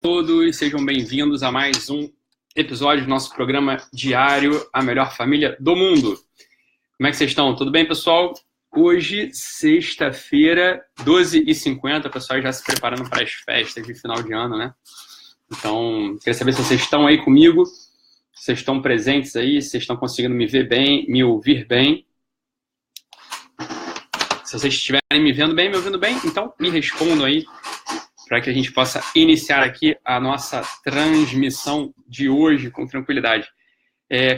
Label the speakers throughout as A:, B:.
A: Todos sejam bem-vindos a mais um episódio do nosso programa diário, A Melhor Família do Mundo. Como é que vocês estão? Tudo bem, pessoal? Hoje, sexta-feira, 12h50, pessoal já se preparando para as festas de final de ano, né? Então, queria saber se vocês estão aí comigo, se vocês estão presentes aí, se vocês estão conseguindo me ver bem, me ouvir bem. Se vocês estiverem me vendo bem, me ouvindo bem, então me respondam aí, para que a gente possa iniciar aqui a nossa transmissão de hoje com tranquilidade.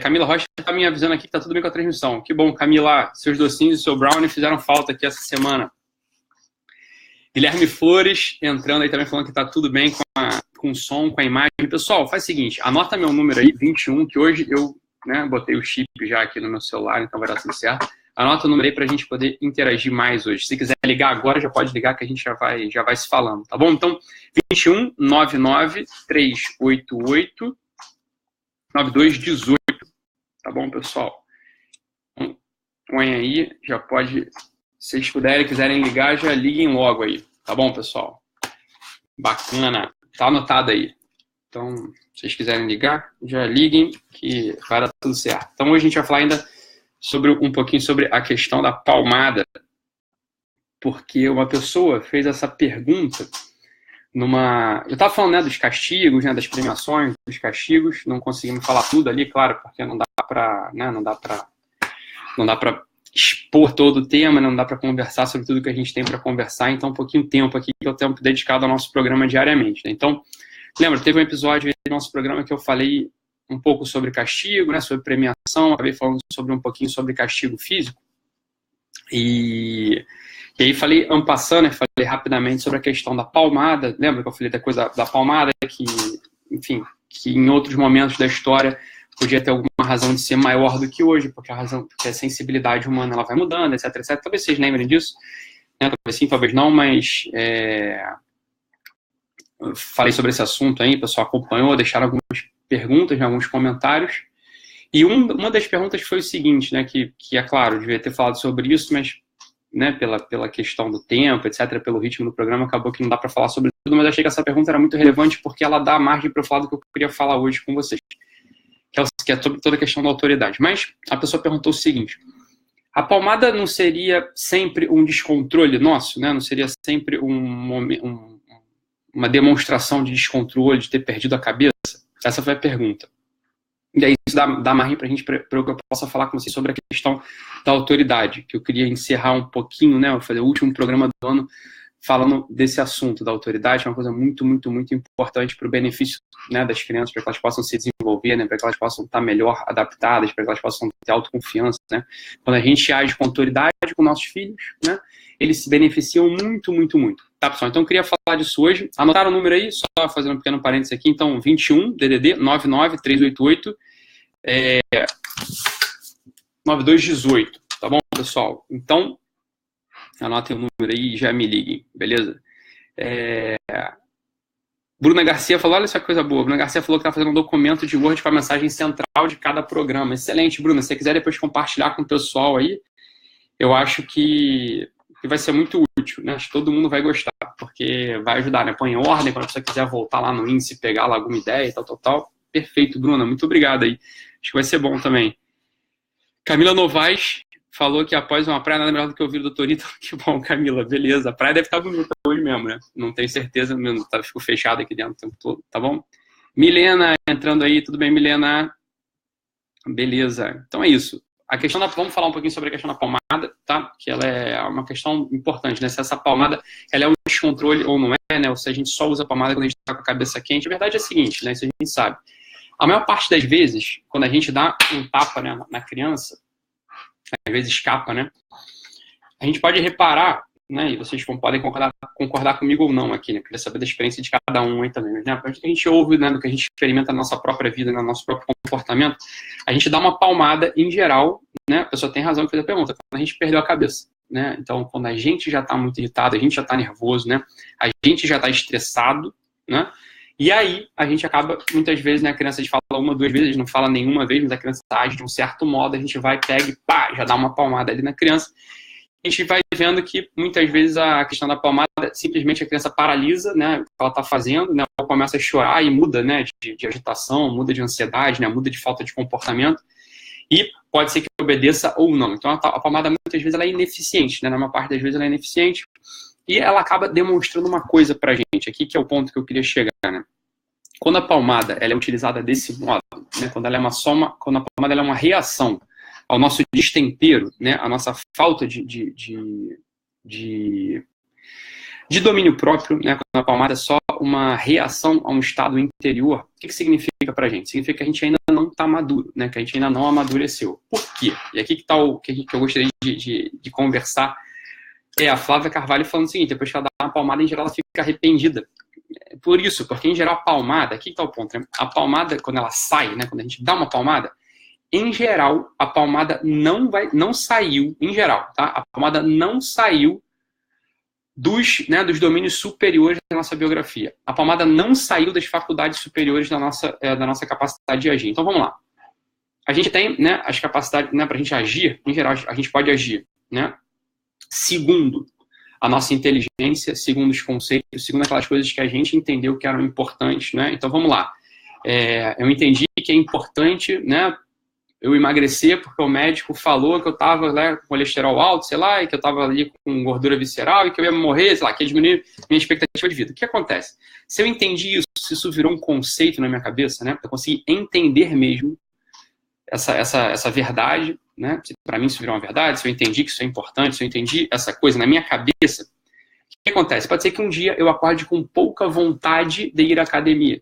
A: Camila Rocha está me avisando aqui que está tudo bem com a transmissão. Que bom, Camila, seus docinhos e seu brownie fizeram falta aqui essa semana. Guilherme Flores entrando aí também falando que está tudo bem com o som, com a imagem. Pessoal, faz o seguinte, anota meu número aí, 21, que hoje eu botei o chip já aqui no meu celular, então vai dar tudo certo. Anota o número aí para a gente poder interagir mais hoje. Se quiser ligar agora, já pode ligar que a gente já vai se falando, tá bom? Então, 21 99 388 9218, tá bom, pessoal? Então, põe aí, já pode, se vocês puderem, quiserem ligar, já liguem logo aí, tá bom, pessoal? Bacana, tá anotado aí. Então, se vocês quiserem ligar, já liguem que vai dar tudo certo. Então, hoje a gente vai falar ainda um pouquinho sobre a questão da palmada, porque uma pessoa fez essa pergunta eu estava falando, dos castigos, das premiações, dos castigos, não conseguimos falar tudo ali, claro, porque não dá para expor todo o tema, não dá para conversar sobre tudo que a gente tem para conversar, então um pouquinho de tempo aqui, que é o tempo dedicado ao nosso programa diariamente, né? Então, lembra, teve um episódio aí do nosso programa que eu falei um pouco sobre castigo, sobre premiação, acabei falando um pouquinho sobre castigo físico. E aí falei en passant, falei rapidamente sobre a questão da palmada. Lembra que eu falei da coisa da palmada, que, enfim, que em outros momentos da história podia ter alguma razão de ser maior do que hoje, porque a sensibilidade humana ela vai mudando, etc, etc. Talvez vocês lembrem disso, talvez sim, talvez não, mas falei sobre esse assunto aí, o pessoal acompanhou, deixaram algumas perguntas, alguns comentários, e uma das perguntas foi o seguinte, que é claro, devia ter falado sobre isso, mas pela questão do tempo, etc., pelo ritmo do programa, acabou que não dá para falar sobre tudo, mas achei que essa pergunta era muito relevante porque ela dá margem para eu falar do que eu queria falar hoje com vocês, que é sobre toda a questão da autoridade. Mas a pessoa perguntou o seguinte: a palmada não seria sempre um descontrole nosso, não seria sempre uma demonstração de descontrole, de ter perdido a cabeça? Essa foi a pergunta. E aí isso dá margem para a gente, para que eu possa falar com vocês sobre a questão da autoridade, que eu queria encerrar um pouquinho, fazer o último programa do ano falando desse assunto da autoridade, é uma coisa muito, muito, muito importante para o benefício das crianças, para que elas possam se desenvolver, para que elas possam estar melhor adaptadas, para que elas possam ter autoconfiança. Quando a gente age com autoridade com nossos filhos, eles se beneficiam muito, muito, muito. Tá, pessoal? Então eu queria falar disso hoje. Anotaram o número aí? Só fazendo um pequeno parênteses aqui. Então, 21 DDD 99 388 9218. Tá bom, pessoal? Então, anotem o número aí e já me liguem, beleza? Bruna Garcia falou, olha essa coisa boa. Bruna Garcia falou que está fazendo um documento de Word com a mensagem central de cada programa. Excelente, Bruna. Se você quiser depois compartilhar com o pessoal aí, eu acho que vai ser muito útil, Acho que todo mundo vai gostar, porque vai ajudar, Põe em ordem, quando a pessoa quiser voltar lá no índice, pegar lá alguma ideia e tal. Perfeito, Bruna. Muito obrigado aí. Acho que vai ser bom também. Camila Novaes falou que após uma praia nada melhor do que ouvir o doutorito. Que bom, Camila. Beleza. A praia deve estar bonita hoje mesmo, Não tenho certeza mesmo. Fico fechado aqui dentro o tempo todo, tá bom? Milena entrando aí. Tudo bem, Milena? Beleza. Então é isso. Vamos falar um pouquinho sobre a questão da palmada, tá? Que ela é uma questão importante, Se essa palmada ela é um descontrole ou não é, Ou se a gente só usa a palmada quando a gente está com a cabeça quente. A verdade é a seguinte, Isso a gente sabe. A maior parte das vezes, quando a gente dá um tapa, na criança, às vezes escapa, A gente pode reparar, e vocês podem concordar comigo ou não aqui, Queria saber da experiência de cada um aí também. Mas, a partir do que a gente ouve, do que a gente experimenta na nossa própria vida, no nosso próprio comportamento, a gente dá uma palmada em geral, A pessoa tem razão que fez a pergunta, quando a gente perdeu a cabeça, Então, quando a gente já está muito irritado, a gente já está nervoso, A gente já está estressado, E aí, a gente acaba, muitas vezes, a criança fala uma, duas vezes, não fala nenhuma vez, mas a criança age de um certo modo, a gente vai, pega e pá, já dá uma palmada ali na criança. A gente vai vendo que, muitas vezes, a questão da palmada simplesmente a criança paralisa, né, o que ela está fazendo, né, ou começa a chorar e muda, né, de agitação, muda de ansiedade, né, muda de falta de comportamento, e pode ser que obedeça ou não. Então, a palmada, muitas vezes, ela é ineficiente, né, na maior parte das vezes ela é ineficiente, e ela acaba demonstrando uma coisa pra gente, aqui que é o ponto que eu queria chegar, né. Quando a palmada ela é utilizada desse modo, né, quando ela é uma soma, quando a palmada ela é uma reação ao nosso destempero, né, a nossa falta de domínio próprio, né, quando a palmada é só uma reação a um estado interior, o que significa pra gente? Significa que a gente ainda não está maduro, né, que a gente ainda não amadureceu. Por quê? E aqui que está o que eu gostaria de conversar, é a Flávia Carvalho falando o seguinte: depois que ela dá uma palmada, em geral ela fica arrependida. Por isso, porque em geral a palmada, aqui que está o ponto, né, a palmada, quando ela sai, né, quando a gente dá uma palmada, em geral, a palmada não saiu, em geral, tá? A palmada não saiu dos domínios superiores da nossa biografia. A palmada não saiu das faculdades superiores da nossa capacidade de agir. Então, vamos lá. A gente tem, né, as capacidades, né, para a gente agir, em geral, a gente pode agir, né, segundo a nossa inteligência, segundo os conceitos, segundo aquelas coisas que a gente entendeu que eram importantes, né? Então, vamos lá. Eu entendi que é importante, né, eu emagrecer porque o médico falou que eu estava, né, com colesterol alto, sei lá, e que eu estava ali com gordura visceral e que eu ia morrer, sei lá, que ia diminuir minha expectativa de vida. O que acontece? Se eu entendi isso, se isso virou um conceito na minha cabeça, né, eu consegui entender mesmo essa verdade, né, se para mim isso virou uma verdade, se eu entendi que isso é importante, se eu entendi essa coisa na minha cabeça, o que acontece? Pode ser que um dia eu acorde com pouca vontade de ir à academia.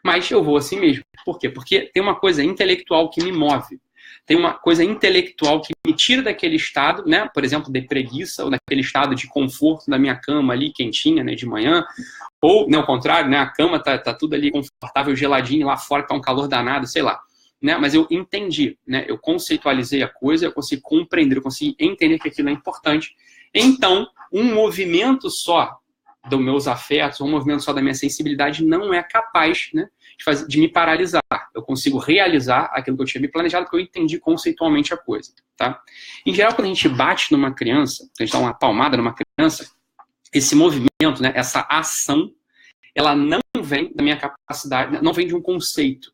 A: Mas eu vou assim mesmo. Por quê? Porque tem uma coisa intelectual que me move. Tem uma coisa intelectual que me tira daquele estado, né? Por exemplo, de preguiça, ou daquele estado de conforto da minha cama ali, quentinha, né, de manhã. Ou, né, ao contrário, né, a cama tá tudo ali confortável, geladinho, lá fora tá um calor danado, sei lá. Né? Mas eu entendi, né? Eu conceitualizei a coisa, eu consegui compreender, eu consegui entender que aquilo é importante. Então, um movimento só dos meus afetos, um movimento só da minha sensibilidade não é capaz, né, de me paralisar. Eu consigo realizar aquilo que eu tinha me planejado, porque eu entendi conceitualmente a coisa. Tá? Em geral, quando a gente bate numa criança, quando a gente dá uma palmada numa criança, esse movimento, né, essa ação, ela não vem da minha capacidade, não vem de um conceito.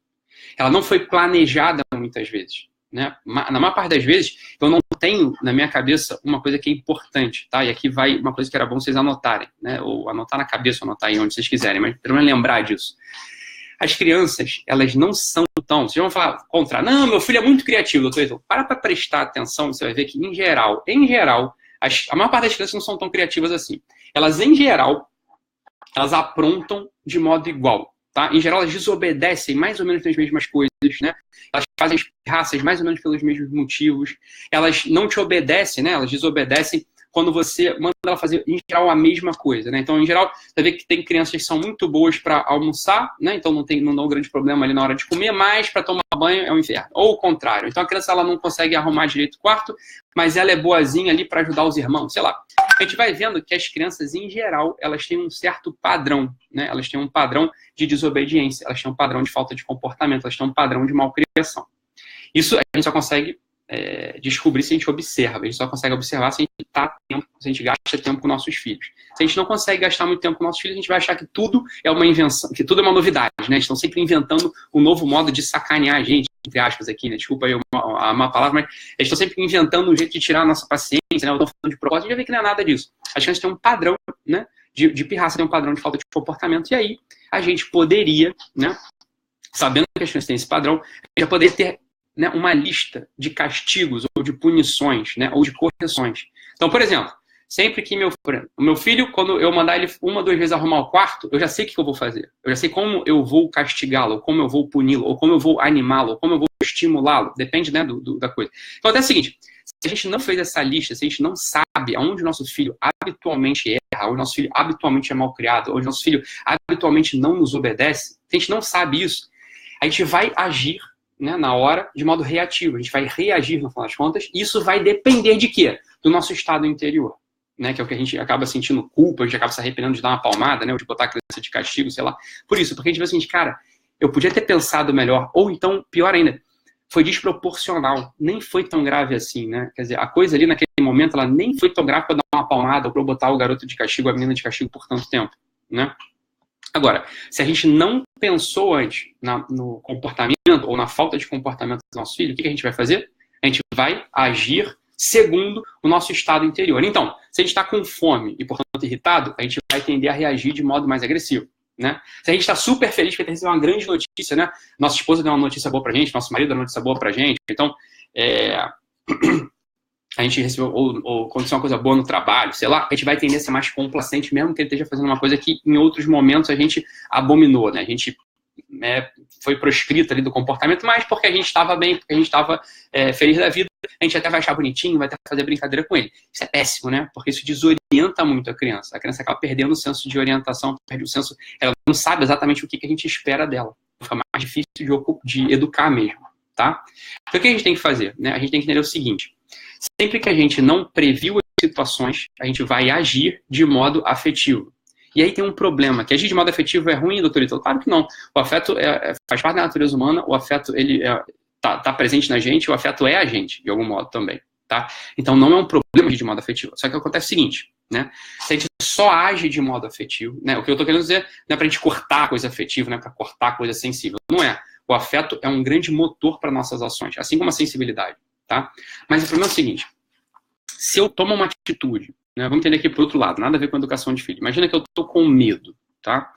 A: Ela não foi planejada muitas vezes. Né? Na maior parte das vezes, eu não tenho na minha cabeça uma coisa que é importante, tá? E aqui vai uma coisa que era bom vocês anotarem, né? Ou anotar na cabeça, ou anotar aí onde vocês quiserem, mas pelo menos lembrar disso. As crianças, elas não são tão... Vocês vão falar contra, não, meu filho é muito criativo, doutor. Então, para prestar atenção, você vai ver que, em geral, a maior parte das crianças não são tão criativas assim. Elas, em geral, elas aprontam de modo igual. Tá? Em geral, elas desobedecem mais ou menos pelas mesmas coisas, né? Elas fazem as pirraças mais ou menos pelos mesmos motivos. Elas não te obedecem, né? Elas desobedecem quando você manda ela fazer, em geral, a mesma coisa, né? Então, em geral, você vê que tem crianças que são muito boas para almoçar, né? Então não dá um grande problema ali na hora de comer, mas para tomar banho é um inferno. Ou o contrário. Então a criança ela não consegue arrumar direito o quarto, mas ela é boazinha ali para ajudar os irmãos, sei lá. A gente vai vendo que as crianças, em geral, elas têm um certo padrão, né? Elas têm um padrão de desobediência, elas têm um padrão de falta de comportamento, elas têm um padrão de malcriação. Isso a gente só consegue descobrir se a gente observa. A gente só consegue observar se a gente gasta tempo com nossos filhos. Se a gente não consegue gastar muito tempo com nossos filhos, a gente vai achar que tudo é uma invenção, que tudo é uma novidade, né? Eles estão sempre inventando um novo modo de sacanear a gente, entre aspas aqui, né? Desculpa aí a má palavra, mas eles estão sempre inventando um jeito de tirar a nossa paciência, né? Estão falando de propósito, a gente vai ver que não é nada disso. As crianças têm um padrão, né, de pirraça, tem um padrão de falta de comportamento, e aí a gente poderia, né, sabendo que as crianças têm esse padrão, a gente já poderia ter, né, uma lista de castigos ou de punições, né, ou de correções. Então, por exemplo, sempre que o meu filho, quando eu mandar ele 1 ou 2 vezes arrumar o quarto, eu já sei o que eu vou fazer. Eu já sei como eu vou castigá-lo, ou como eu vou puni-lo, ou como eu vou animá-lo, ou como eu vou estimulá-lo. Depende, né, da coisa. Então, até o seguinte, se a gente não fez essa lista, se a gente não sabe aonde o nosso filho habitualmente erra, onde o nosso filho habitualmente é mal criado, onde o nosso filho habitualmente não nos obedece, se a gente não sabe isso, a gente vai agir, né, na hora, de modo reativo. A gente vai reagir, no final das contas, e isso vai depender de quê? Do nosso estado interior, né, que é o que a gente acaba sentindo culpa, a gente acaba se arrependendo de dar uma palmada, né, ou de botar a criança de castigo, sei lá. Por isso, porque a gente vê assim, cara, eu podia ter pensado melhor, ou então, pior ainda, foi desproporcional, nem foi tão grave assim, né? Quer dizer, a coisa ali naquele momento, ela nem foi tão grave para dar uma palmada ou para botar o garoto de castigo, a menina de castigo por tanto tempo, né? Agora, se a gente não pensou antes no comportamento ou na falta de comportamento do nosso filho, o que a gente vai fazer? A gente vai agir segundo o nosso estado interior. Então, se a gente está com fome e, portanto, irritado, a gente vai tender a reagir de modo mais agressivo, né? Se a gente está super feliz porque recebeu uma grande notícia, né? Nossa esposa deu uma notícia boa pra gente, nosso marido deu uma notícia boa pra gente, então, a gente recebeu, ou aconteceu uma coisa boa no trabalho, sei lá, a gente vai tender a ser mais complacente, mesmo que ele esteja fazendo uma coisa que em outros momentos a gente abominou, né? A gente foi proscrito ali do comportamento, mas porque a gente estava bem, porque a gente estava feliz da vida, a gente até vai achar bonitinho, vai até fazer brincadeira com ele. Isso é péssimo, né? Porque isso desorienta muito a criança. A criança acaba perdendo o senso de orientação, perde o senso, ela não sabe exatamente o que a gente espera dela. Fica mais difícil de educar mesmo, tá? Então o que a gente tem que fazer, né? A gente tem que entender o seguinte: sempre que a gente não previu as situações, a gente vai agir de modo afetivo. E aí tem um problema, que agir de modo afetivo é ruim, doutor Italo? Claro que não. O afeto faz parte da natureza humana, o afeto ele tá presente na gente, o afeto é a gente, de algum modo também, tá? Então não é um problema agir de modo afetivo. Só que acontece o seguinte, né? Se a gente só age de modo afetivo, né? O que eu tô querendo dizer não é pra gente cortar a coisa afetiva, não é pra cortar a coisa sensível. Não é. O afeto é um grande motor para nossas ações, assim como a sensibilidade, tá? Mas o problema é o seguinte: se eu tomo uma atitude, né, vamos entender aqui por outro lado, nada a ver com a educação de filho. Imagina que eu estou com medo, tá?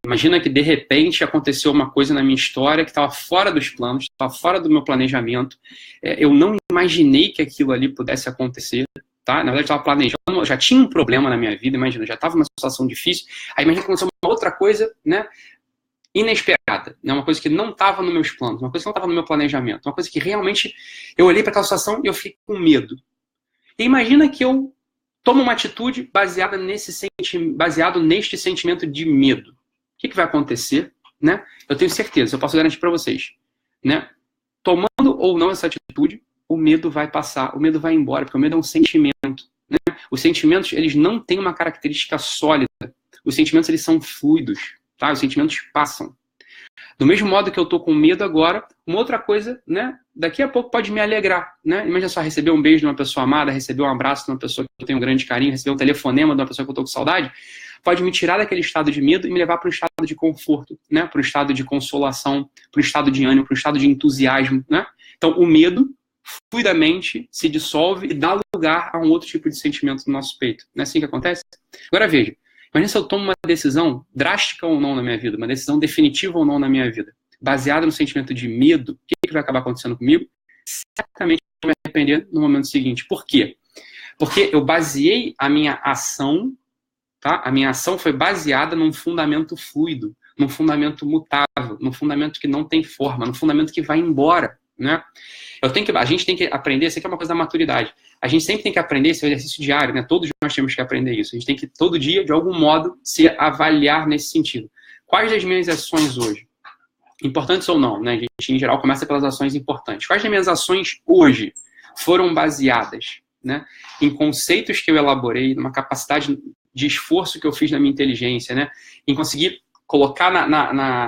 A: Imagina que de repente aconteceu uma coisa na minha história que estava fora dos planos, estava fora do meu planejamento. Eu não imaginei que aquilo ali pudesse acontecer, tá? Na verdade, eu estava planejando, já tinha um problema na minha vida, imagina, já estava numa situação difícil. Aí imagina que aconteceu uma outra coisa, né? Inesperada, né? Uma coisa que não estava nos meus planos, uma coisa que não estava no meu planejamento, uma coisa que realmente eu olhei para aquela situação e eu fiquei com medo. E imagina que eu tomo uma atitude baseado neste sentimento de medo. O que vai acontecer, né? Eu tenho certeza, eu posso garantir para vocês, né? Tomando ou não essa atitude, o medo vai passar, o medo vai embora, porque o medo é um sentimento, né? Os sentimentos, eles não têm uma característica sólida. Os sentimentos, eles são fluidos, tá? Os sentimentos passam. Do mesmo modo que eu tô com medo agora, uma outra coisa, né? Daqui a pouco pode me alegrar, né? Imagina só, receber um beijo de uma pessoa amada, receber um abraço de uma pessoa que eu tenho um grande carinho, receber um telefonema de uma pessoa que eu tô com saudade, pode me tirar daquele estado de medo e me levar para um estado de conforto, né? Para um estado de consolação, para um estado de ânimo, para um estado de entusiasmo, né? Então, o medo, fluidamente, se dissolve e dá lugar a um outro tipo de sentimento no nosso peito. Não é assim que acontece? Agora, veja. Imagina se eu tomo uma decisão drástica ou não na minha vida, uma decisão definitiva ou não na minha vida, baseada no sentimento de medo, o que vai acabar acontecendo comigo? Certamente eu vou me arrepender no momento seguinte. Por quê? Porque eu baseei a minha ação, tá? A minha ação foi baseada num fundamento fluido, num fundamento mutável, num fundamento que não tem forma, num fundamento que vai embora, né? A gente tem que aprender, isso aqui é uma coisa da maturidade. A gente sempre tem que aprender, esse é um exercício diário, né? Todos nós temos que aprender isso. A gente tem que, todo dia, de algum modo, se avaliar nesse sentido. Quais das minhas ações hoje? Importantes ou não, né? A gente, em geral, começa pelas ações importantes. Quais das minhas ações hoje foram baseadas, né, em conceitos que eu elaborei, numa capacidade de esforço que eu fiz na minha inteligência, né? Em conseguir colocar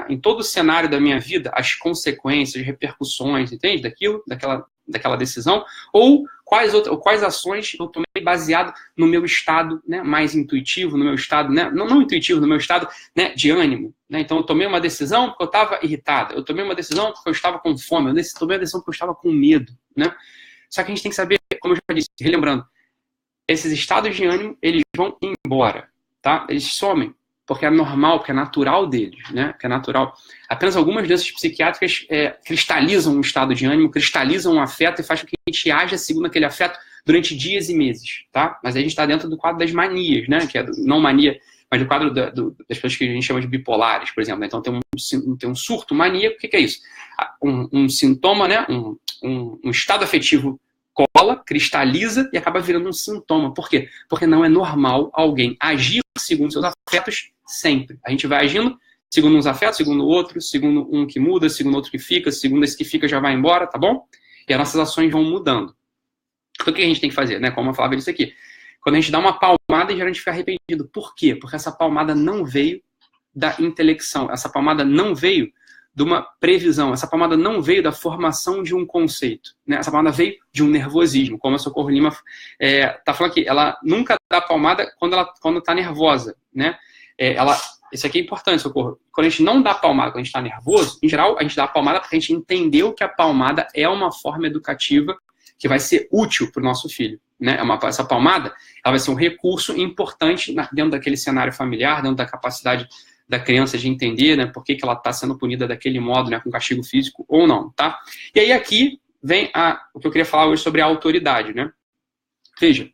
A: em todo o cenário da minha vida as consequências, repercussões, entende? Daquela decisão, ou quais ações eu tomei baseado no meu estado, né, mais intuitivo, no meu estado, né, não intuitivo, no meu estado, né, de ânimo. Né? Então eu tomei uma decisão porque eu estava irritado, eu tomei uma decisão porque eu estava com fome, eu tomei uma decisão porque eu estava com medo. Né? Só que a gente tem que saber, como eu já disse, relembrando, esses estados de ânimo, eles vão embora, tá? Eles somem. Porque é normal, porque é natural deles, né? Que é natural. Apenas algumas doenças psiquiátricas cristalizam um estado de ânimo, cristalizam um afeto e faz com que a gente haja segundo aquele afeto durante dias e meses, tá? Mas aí a gente está dentro do quadro das manias, né? Que é não mania, mas do quadro das pessoas que a gente chama de bipolares, por exemplo. Né? Então tem um surto maníaco. O que é isso? Um sintoma, né? Um estado afetivo cola, cristaliza e acaba virando um sintoma. Por quê? Porque não é normal alguém agir segundo seus afetos sempre. A gente vai agindo segundo uns afetos, segundo o outro, segundo um que muda, segundo outro que fica, segundo esse que fica já vai embora, tá bom? E as nossas ações vão mudando. Então o que a gente tem que fazer? Né? Como eu falava disso aqui. Quando a gente dá uma palmada, a gente fica arrependido. Por quê? Porque essa palmada não veio da intelecção. Essa palmada não veio de uma previsão. Essa palmada não veio da formação de um conceito, né? Essa palmada veio de um nervosismo, como a Socorro Lima tá falando aqui. Ela nunca dá palmada quando está nervosa, né? Isso aqui é importante, Socorro. Quando a gente não dá palmada quando a gente está nervoso, em geral, a gente dá a palmada porque a gente entendeu que a palmada é uma forma educativa que vai ser útil para o nosso filho, né? Essa palmada, ela vai ser um recurso importante dentro daquele cenário familiar, dentro da capacidade da criança de entender, né, por que ela está sendo punida daquele modo, né, com castigo físico ou não, tá? E aí aqui vem o que eu queria falar hoje sobre a autoridade, né? Veja,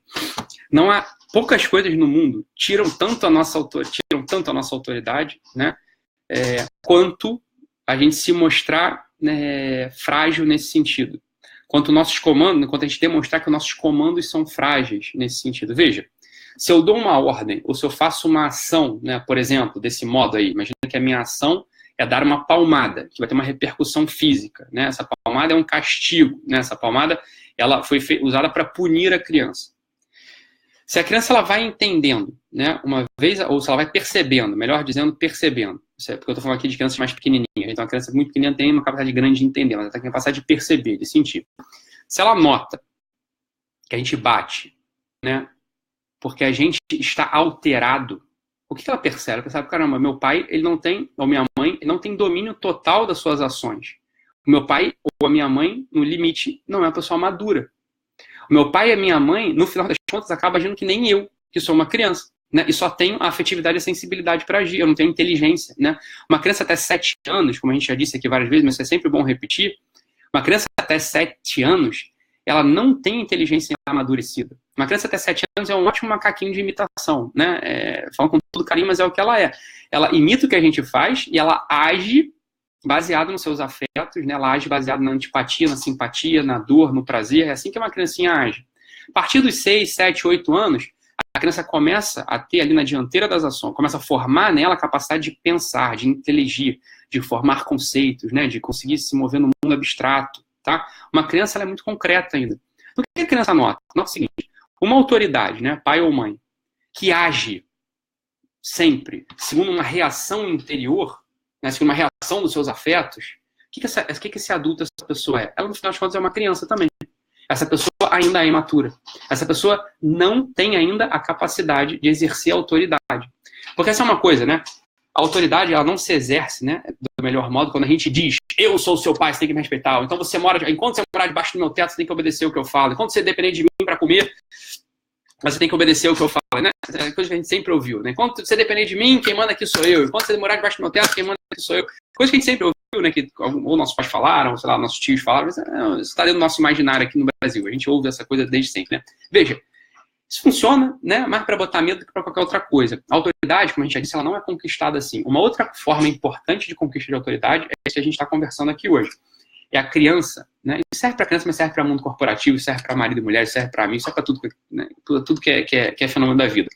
A: não há poucas coisas no mundo tiram tanto a nossa autoridade, né, quanto a gente se mostrar, né, frágil nesse sentido. Quanto nossos comandos, quanto a gente demonstrar que nossos comandos são frágeis nesse sentido. Veja, se eu dou uma ordem, ou se eu faço uma ação, né, por exemplo, desse modo aí, imagina que a minha ação é dar uma palmada, que vai ter uma repercussão física, né? Essa palmada é um castigo, né? Essa palmada ela foi usada para punir a criança. Se a criança ela vai entendendo, né, uma vez, ou se ela vai percebendo, melhor dizendo, percebendo, porque eu estou falando aqui de crianças mais pequenininhas, então a criança muito pequenininha tem uma capacidade grande de entender, mas ela tem uma capacidade de perceber, de sentir. Se ela nota que a gente bate, né, porque a gente está alterado, o que ela percebe? Ela percebe, caramba, meu pai, ele não tem, ou minha mãe, ele não tem domínio total das suas ações. O meu pai ou a minha mãe, no limite, não é uma pessoa madura. O meu pai e a minha mãe, no final das contas, acabam agindo que nem eu, que sou uma criança, né? E só tenho a afetividade e a sensibilidade para agir, eu não tenho inteligência, né? Uma criança até 7 anos, como a gente já disse aqui várias vezes, mas é sempre bom repetir, uma criança até 7 anos, ela não tem inteligência amadurecida. Uma criança até 7 anos é um ótimo macaquinho de imitação, né? Falando com todo carinho, mas é o que ela é. Ela imita o que a gente faz e ela age baseado nos seus afetos, né? Ela age baseado na antipatia, na simpatia, na dor, no prazer. É assim que uma criancinha age. A partir dos 6, 7, 8 anos, a criança começa a ter ali na dianteira das ações, começa a formar nela a capacidade de pensar, de inteligir, de formar conceitos, né? De conseguir se mover no mundo abstrato. Tá? Uma criança ela é muito concreta ainda. O que a criança nota? Nota o seguinte, uma autoridade, né, pai ou mãe, que age sempre segundo uma reação interior, né, segundo uma reação dos seus afetos, o que esse adulto, essa pessoa é? Ela, no final de contas, é uma criança também. Essa pessoa ainda é imatura. Essa pessoa não tem ainda a capacidade de exercer a autoridade. Porque essa é uma coisa, né? A autoridade, ela não se exerce, né, do melhor modo quando a gente diz, eu sou o seu pai, você tem que me respeitar. Então enquanto você morar debaixo do meu teto, você tem que obedecer o que eu falo. Enquanto você depender de mim para comer, você tem que obedecer o que eu falo, né? É coisa que a gente sempre ouviu, né? Enquanto você depender de mim, quem manda aqui sou eu. Enquanto você morar debaixo do meu teto, quem manda aqui sou eu. Coisa que a gente sempre ouviu, né? Que ou nossos pais falaram, ou sei lá, nossos tios falaram, mas isso está dentro do nosso imaginário aqui no Brasil. A gente ouve essa coisa desde sempre, né? Veja, isso funciona, né, mais para botar medo do que para qualquer outra coisa. A autoridade, como a gente já disse, ela não é conquistada assim. Uma outra forma importante de conquista de autoridade é isso que a gente está conversando aqui hoje. É a criança, né? Isso serve para criança, mas serve para mundo corporativo, serve para marido e mulher, serve para mim, serve para tudo, né? Tudo que é fenômeno da vida.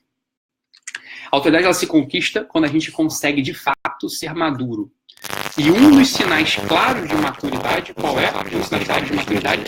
A: A autoridade ela se conquista quando a gente consegue, de fato, ser maduro. E um dos sinais claros de maturidade, qual é? Um dos sinais de maturidade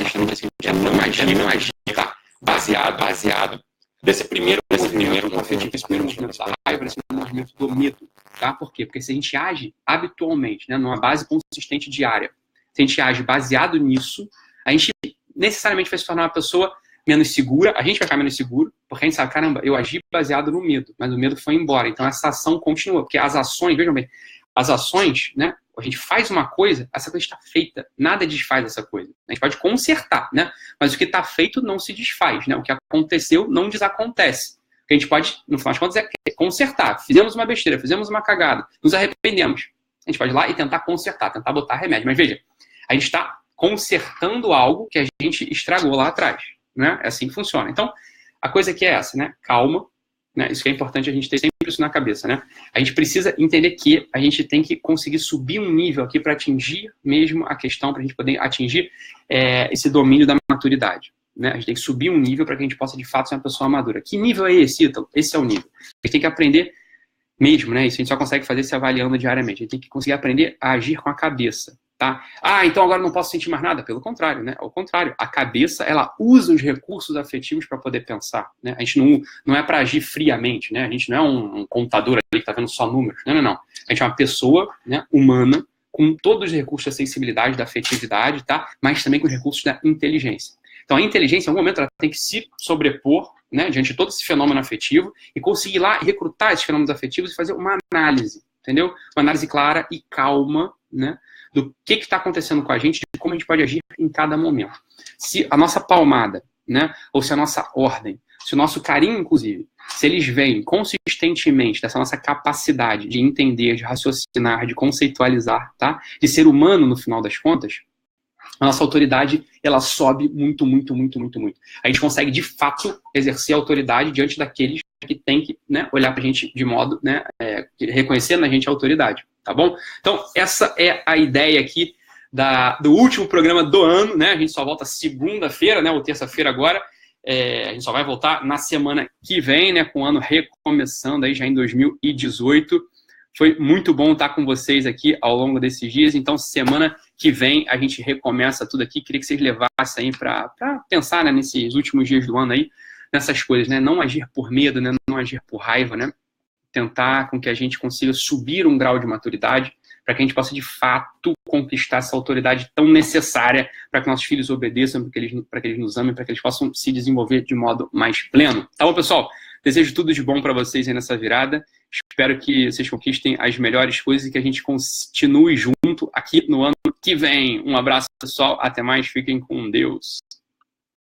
A: é não agir, tá? Baseado desse primeiro movimento, esse primeiro movimento da raiva, esse primeiro movimento do medo, tá? Por quê? Porque se a gente age habitualmente, né, numa base consistente diária, se a gente age baseado nisso, a gente necessariamente vai se tornar uma pessoa menos segura, a gente vai ficar menos seguro, porque a gente sabe, caramba, eu agi baseado no medo, mas o medo foi embora, então essa ação continua, porque as ações, vejam bem, as ações, né, a gente faz uma coisa, essa coisa está feita, nada desfaz essa coisa. A gente pode consertar, né? Mas o que está feito não se desfaz, né? O que aconteceu não desacontece. O que a gente pode, no final de contas, é consertar. Fizemos uma besteira, fizemos uma cagada, nos arrependemos. A gente pode ir lá e tentar consertar, tentar botar remédio. Mas veja, a gente está consertando algo que a gente estragou lá atrás, né? É assim que funciona. Então, a coisa aqui é essa, né? Calma. Né? Isso que é importante a gente ter sempre isso na cabeça, né? A gente precisa entender que a gente tem que conseguir subir um nível aqui para atingir mesmo a questão, para a gente poder atingir esse domínio da maturidade, né? A gente tem que subir um nível para que a gente possa de fato ser uma pessoa madura. Que nível é esse, Italo? Esse é o nível. A gente tem que aprender mesmo, né? Isso a gente só consegue fazer se avaliando diariamente. A gente tem que conseguir aprender a agir com a cabeça. Tá? Então agora não posso sentir mais nada? Pelo contrário, né? Ao contrário, a cabeça, ela usa os recursos afetivos para poder pensar, né? A gente não é para agir friamente, né? A gente não é um contador ali que está vendo só números. Não. A gente é uma pessoa, né, humana com todos os recursos da sensibilidade, da afetividade, tá? Mas também com os recursos da inteligência. Então, a inteligência, em algum momento, ela tem que se sobrepor, né, diante de todo esse fenômeno afetivo e conseguir lá recrutar esses fenômenos afetivos e fazer uma análise, entendeu? Uma análise clara e calma, né, do que está acontecendo com a gente, de como a gente pode agir em cada momento. Se a nossa palmada, né, ou se a nossa ordem, se o nosso carinho, inclusive, se eles vêm consistentemente dessa nossa capacidade de entender, de raciocinar, de conceitualizar, tá, de ser humano no final das contas, a nossa autoridade, ela sobe muito, muito, muito, muito, muito. A gente consegue, de fato, exercer a autoridade diante daqueles que tem que, né, olhar pra gente de modo, né, reconhecer na gente a autoridade, tá bom? Então, essa é a ideia aqui do último programa do ano, né? A gente só volta segunda-feira, né, ou terça-feira agora. A gente só vai voltar na semana que vem, né, com o ano recomeçando aí já em 2018. Foi muito bom estar com vocês aqui ao longo desses dias. Então, semana que vem a gente recomeça tudo aqui. Queria que vocês levassem aí para pensar, né, nesses últimos dias do ano aí, nessas coisas, né? Não agir por medo, né? Não agir por raiva, né? Tentar com que a gente consiga subir um grau de maturidade para que a gente possa, de fato, conquistar essa autoridade tão necessária para que nossos filhos obedeçam, para que eles nos amem, para que eles possam se desenvolver de modo mais pleno. Tá bom, pessoal? Desejo tudo de bom para vocês aí nessa virada. Espero que vocês conquistem as melhores coisas e que a gente continue junto aqui no ano que vem. Um abraço, pessoal. Até mais. Fiquem com Deus.